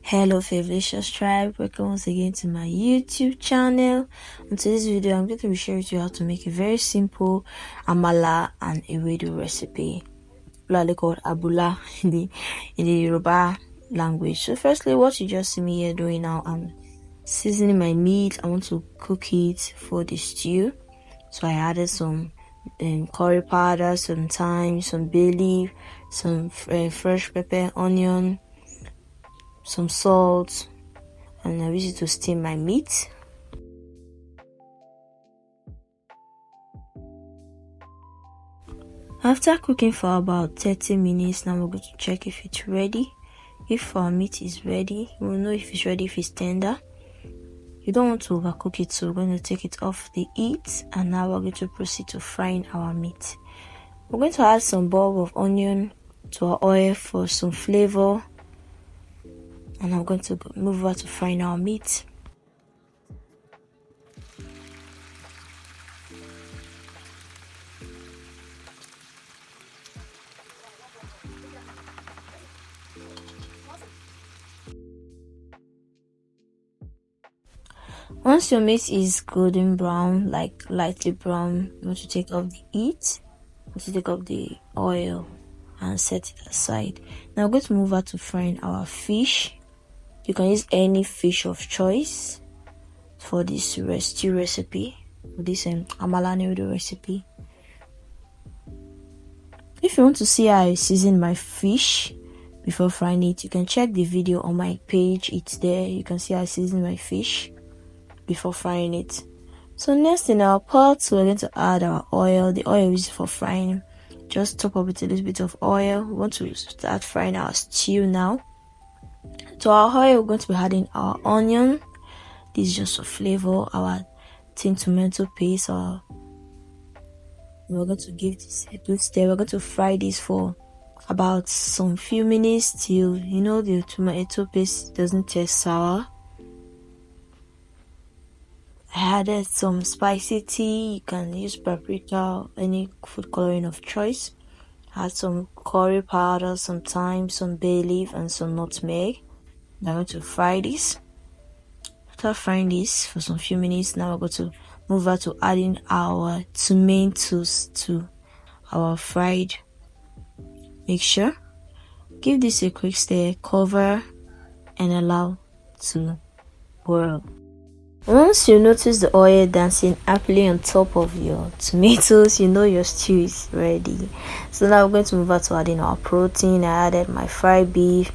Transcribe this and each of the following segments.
Hello Favoricious Tribe, welcome once again to my YouTube channel. In today's video, I'm going to be sharing with you how to make a very simple Amala and Ewedu recipe, popularly called Abula in the Yoruba language. So firstly, what you just see me here doing now, I'm seasoning my meat. I want to cook it for the stew. So I added some curry powder, some thyme, some bay leaf, some fresh pepper, onion, some salt, and I use it to steam my meat. After cooking for about 30 minutes, now we're going to check if it's ready. If our meat is ready, we'll know if it's ready, if it's tender. You don't want to overcook it, so we're going to take it off the heat, and now we're going to proceed to frying our meat. We're going to add some bulb of onion to our oil for some flavor, and I'm going to move over to frying our meat. Once your meat is golden brown, like lightly brown, you want to take off the heat, you want to take off the oil and set it aside. Now we're going to move over to frying our fish. You can use any fish of choice for this stew recipe, for this Amala and Ewedu recipe. If you want to see how I season my fish before frying it, you can check the video on my page. It's there. You can see how I season my fish before frying it. So next in our pot, we're going to add our oil. The oil is for frying. Just top up with a little bit of oil. We want to start frying our stew now. To our oil, we're going to be adding our onion. This is just for flavor. Our tin tomato paste. We're going to give this a good stir. We're going to fry this for about some few minutes till the tomato paste doesn't taste sour. I added some spicy tea. You can use paprika, any food coloring of choice. Add some curry powder, some thyme, some bay leaf, and some nutmeg. Now I'm going to fry this. After frying this for some few minutes, now we're going to move on to adding our tomatoes to our fried mixture. Give this a quick stir, cover, and allow to boil. Once you notice the oil dancing happily on top of your tomatoes, you know your stew is ready. So now we're going to move on to adding our protein. I added my fried beef.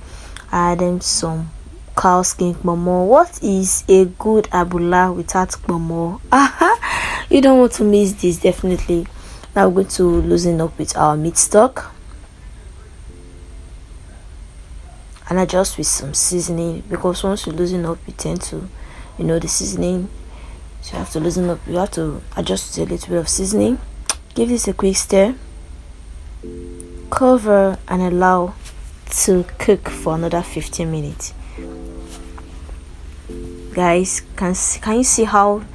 I added some cow skin kpomo. What is a good abula without kpomo? You don't want to miss this, definitely. Now we're going to loosen up with our meat stock and adjust with some seasoning, because once you loosen up, you tend to the seasoning, so you have to loosen up. You have to adjust with a little bit of seasoning. Give this a quick stir, cover, and allow to cook for another 15 minutes. Guys, can you see how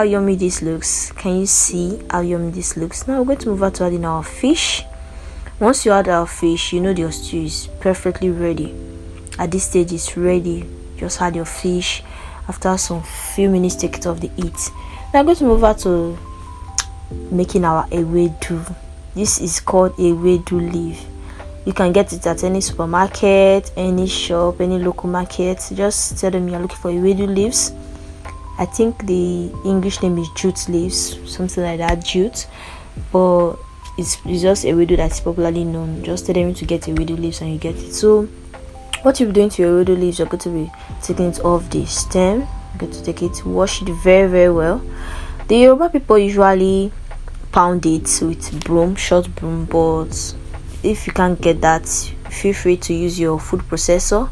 yummy this looks? Can you see how yummy this looks? Now we're going to move on to adding our fish. Once you add our fish, you know your stew is perfectly ready. At this stage, it's ready. Just add your fish. After some few minutes, take it off the heat. Now I'm going to move on to making our Ewedu. This is called Ewedu leaf. You can get it at any supermarket, any shop, any local market. Just tell them you're looking for Ewedu leaves. I think the English name is jute leaves, something like that, jute. But it's just Ewedu that's popularly known. Just tell them to get Ewedu leaves and you get it. So what you'll be doing to your Ewedu leaves, you're going to be taking it off the stem. You're going to take it, wash it very, very well. The Yoruba people usually pound it with broom, short broom, but if you can't get that, feel free to use your food processor.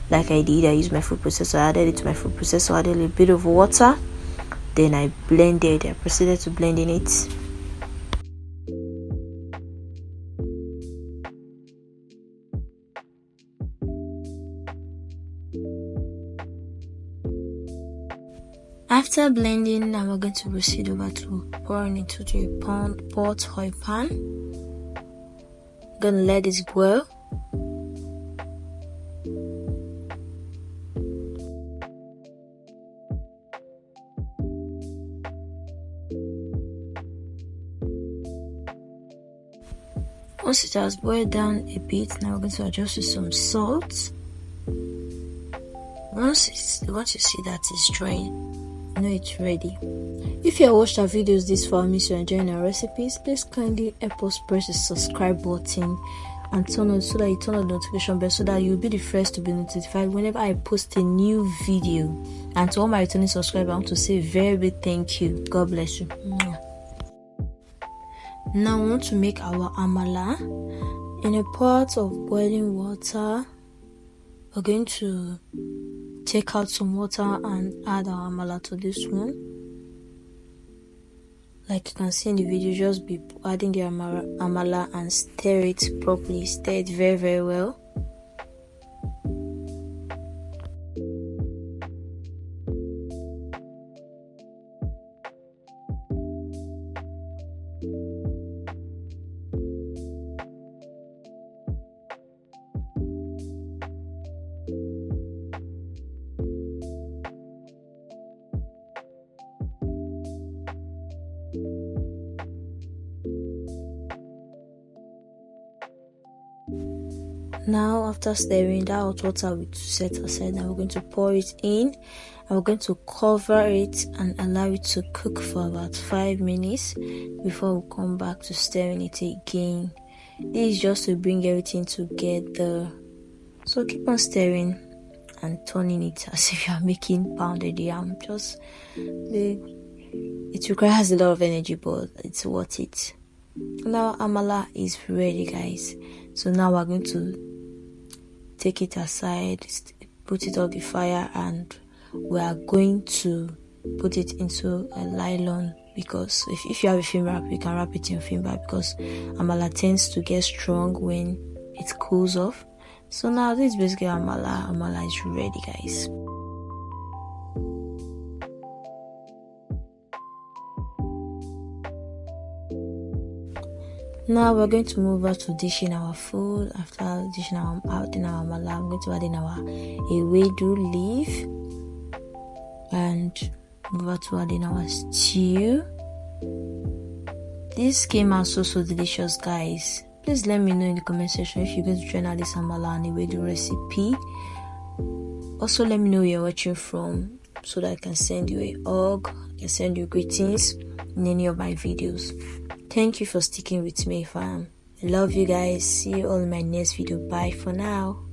Like I did, I used my food processor. I added it to my food processor, added a little bit of water, then I proceeded to blend in it. After blending, now we're going to proceed over to pouring into a pot or a pan. I'm gonna let it boil. Once it has boiled down a bit, now we're going to adjust with some salt. Once you see that it's drying, you know it's ready. If you have watched our videos this far, means you're enjoying our recipes, please kindly help us press the subscribe button and turn on so that you turn on the notification bell so that you'll be the first to be notified whenever I post a new video. And to all my returning subscribers, I want to say a very big thank you. God bless you. Now we want to make our amala. In a pot of boiling water, we're going to take out some water and add our amala to this one. Like you can see in the video, just be adding the amala and stir it properly. Stir it very, very well. Now after stirring, that hot water will set aside. Now we're going to pour it in and we're going to cover it and allow it to cook for about 5 minutes before we come back to stirring it again. This is just to bring everything together. So keep on stirring and turning it as if you are making pounded yam. It requires a lot of energy, but it's worth it. Now amala is ready, guys. So now we're going to take it aside, put it off the fire, and we are going to put it into a nylon, because if you have a film wrap, you can wrap it in film wrap, because amala tends to get strong when it cools off. So now this is basically amala is ready, guys. Now we're going to move on to dishing our food. After dishing our amala, I'm going to add in our ewedu leaf and move on to add in our stew. This came out so delicious, guys. Please let me know in the comment section if you're going to try out this amala and ewedu recipe. Also let me know where you're watching from so that I can send you a hug, I can send you greetings in any of my videos. Thank you for sticking with me, fam. I love you guys. See you all in my next video. Bye for now.